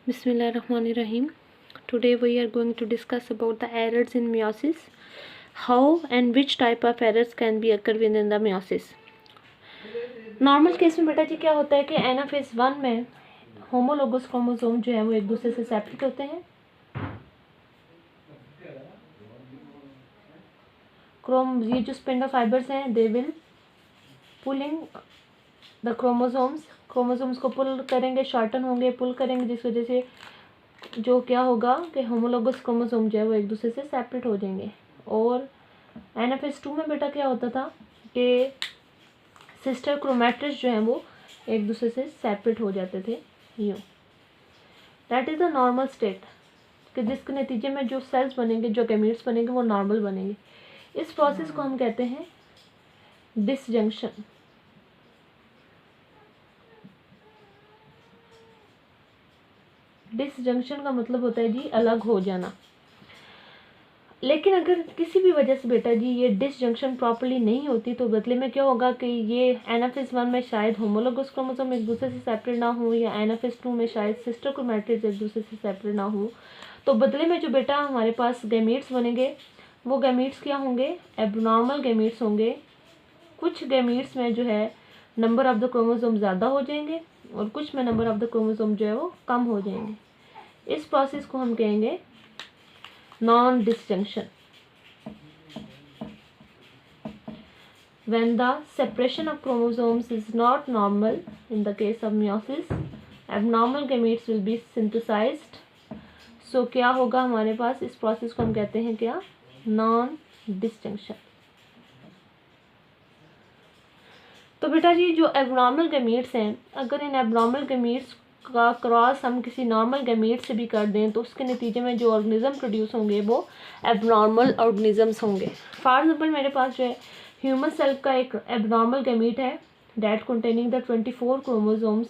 Bismillahirrahmanirrahim. Today we are going to discuss about the errors in meiosis. How and which type of errors can be occur within the meiosis. Normal case में बेटा जी क्या होता है कि anaphase 1 में homologous chromosome जो है वो एक दूसरे से सेपरेट होते हैं. ये जो स्पिंडल फाइबर्स हैं they will pulling the chromosomes को पुल करेंगे, शॉर्टन होंगे, पुल करेंगे, जिस वजह से जो क्या होगा कि होमोलोगस क्रोमोसोम जो है वो एक दूसरे से सेपरेट हो जाएंगे. और एनाफेज 2 में बेटा क्या होता था कि सिस्टर क्रोमैटिड्स जो हैं वो एक दूसरे से सेपरेट हो जाते थे. यूँ that is the normal state कि जिसके नतीजे में जो सेल्स बनेंगे, जो गैमीट्स बनेंगे वो नॉर्मल बनेंगे. इस प्रोसेस को हम कहते हैं डिसजंक्शन. डिसजंक्शन का मतलब होता है जी अलग हो जाना. लेकिन अगर किसी भी वजह से बेटा जी ये डिसजंक्शन प्रॉपर्ली नहीं होती तो बदले में क्या होगा कि ये एनाफेज 1 में शायद होमोलोगस क्रोमोसोम एक दूसरे से सेपरेट ना हो, या एनाफेज 2 में शायद सिस्टर क्रोमैटिड्स एक दूसरे से सेपरेट ना हो, तो बदले में जो बेटा हमारे पास गैमीट्स बनेंगे वो गैमीट्स क्या होंगे, एबनॉर्मल गैमीट्स होंगे. कुछ गैमीट्स में जो है नंबर ऑफ द क्रोमोसोम ज़्यादा हो जाएंगे और कुछ में नंबर ऑफ द क्रोमोसोम जो है वो कम हो जाएंगे. इस प्रोसेस को हम कहेंगे non disjunction. When the separation of chromosomes is not normal in the case of meiosis, abnormal gametes will be synthesized. So क्या होगा हमारे पास, इस प्रोसेस को हम कहते हैं क्या, नॉन डिसजंक्शन. तो बेटा जी जो एबनॉर्मल गैमीट्स हैं, अगर इन एबनॉर्मल गैमीट्स का क्रॉस हम किसी नॉर्मल गैमीट से भी कर दें तो उसके नतीजे में जो ऑर्गेनिज्म प्रोड्यूस होंगे वो एबनॉर्मल ऑर्गेनिजम्स होंगे. फॉर एग्जांपल मेरे पास जो है ह्यूमन सेल का एक एबनॉर्मल गैमीट है डैट कंटेनिंग द 24 क्रोमोसोम्स,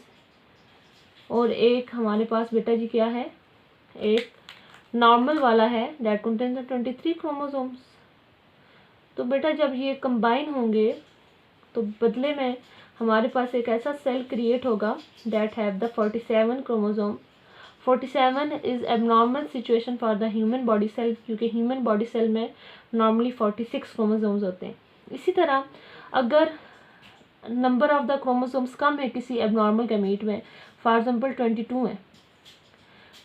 और एक हमारे पास बेटा जी क्या है, एक नॉर्मल वाला है डैट कंटेन द 23 क्रोमोसोम्स. तो बेटा जब ये कंबाइन होंगे तो बदले में हमारे पास एक ऐसा सेल क्रिएट होगा that have the 47 chromosome. 47 is abnormal situation for the human body cell, क्योंकि ह्यूमन बॉडी सेल में नॉर्मली 46 क्रोमोसोम्स होते हैं. इसी तरह अगर नंबर ऑफ द क्रोमोसोम्स कम है किसी एबनॉर्मल गैमीट में, फॉर एग्जांपल 22 है,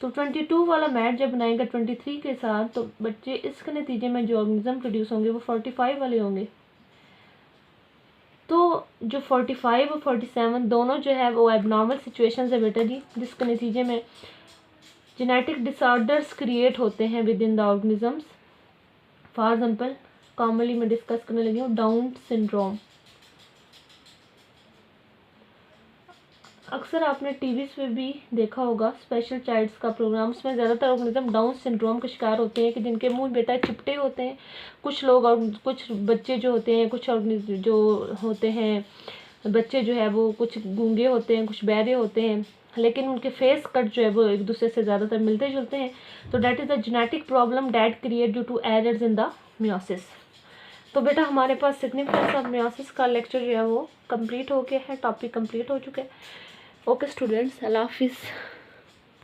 तो 22 वाला मैच जब बनाएगा 23 के साथ तो बच्चे इसके नतीजे में जो ऑर्गेनिज्म प्रोड्यूस होंगे वो 45 वाले होंगे. तो जो 45 और 47 दोनों जो है वो एबनॉर्मल सिचुएशंस है बेटा जी, जिसके नतीजे में जेनेटिक डिसऑर्डर्स क्रिएट होते हैं with in the organisms. For example commonly मैं डिस्कस करने लगी हूँ डाउन सिंड्रोम. अक्सर आपने टीवी पे भी देखा होगा स्पेशल चाइल्ड्स का प्रोग्राम, उसमें ज़्यादातर ऑर्गेनिज्म डाउन सिंड्रोम का शिकार होते हैं कि जिनके मुंह बेटा चिपटे होते हैं. कुछ लोग और कुछ बच्चे जो होते हैं, कुछ जो होते हैं बच्चे जो है वो कुछ गूंगे होते हैं, कुछ बहरे होते हैं, लेकिन उनके फेस कट जो है वो एक दूसरे से ज़्यादातर मिलते जुलते हैं. तो that is the genetic problem that create due to errors in the meiosis. तो बेटा हमारे पास सिग्निफिकेंस ऑफ मेयोसिस का लेक्चर जो है वो कंप्लीट हो गया है, टॉपिक कंप्लीट हो चुका है. ओके स्टूडेंट्स, अल्लाह हाफिज़.